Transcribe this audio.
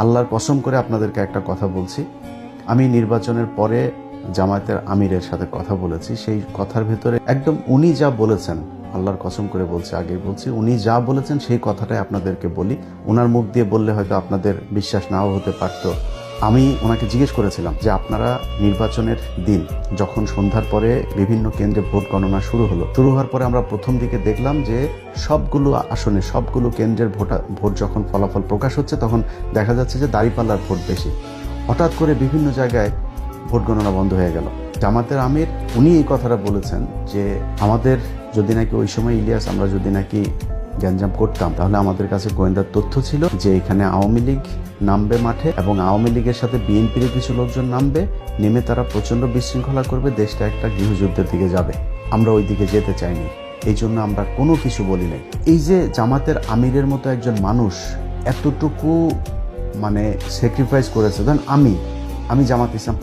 আল্লাহর কসম করে আপনাদেরকে একটা কথা বলছি, আমি নির্বাচনের পরে জামায়াতের আমিরের সাথে কথা বলেছি। সেই কথার ভেতরে একদম উনি যা বলেছেন, আল্লাহর কসম করে বলছি, আগে বলছি, উনি যা বলেছেন সেই কথাটাই আপনাদেরকে বলি। ওনার মুখ দিয়ে বললে হয়তো আপনাদের বিশ্বাস নাও হতে পারত। আমি ওনাকে জিজ্ঞেস করেছিলাম যে আপনারা নির্বাচনের দিন যখন সন্ধ্যার পরে বিভিন্ন কেন্দ্রে ভোট গণনা শুরু হওয়ার পরে আমরা প্রথম দিকে দেখলাম যে সবগুলো আসনে সবগুলো কেন্দ্রের ভোট যখন ফলাফল প্রকাশ হচ্ছে তখন দেখা যাচ্ছে যে দাঁড়িপাল্লার ভোট বেশি। হঠাৎ করে বিভিন্ন জায়গায় ভোট গণনা বন্ধ হয়ে গেল। জামাতের আমির উনি এই কথাটা বলেছেন যে আমাদের যদি নাকি ওই সময় ইলিয়াস আমরা যদি নাকি গ্যাঞ্জাম করতাম তাহলে আমাদের কাছে গোয়েন্দার তথ্য ছিল যে এখানে আওয়ামী লীগ নামবে মাঠে এবং আওয়ামী লীগের সাথে বিএনপির কিছু লোকজন নামবে, নেমে তারা প্রচণ্ড বিশৃঙ্খলা করবে, দেশটা একটা গৃহযুদ্ধের দিকে যাবে। আমরা ওই দিকে যেতে চাইনি, এই জন্য আমরা কোনো কিছু বলি নাই। এই যে জামাতের আমিরের মতো একজন মানুষ এতটুকু মানে স্যাক্রিফাইস করেছে, ধরেন আমি জামাত ইসলাম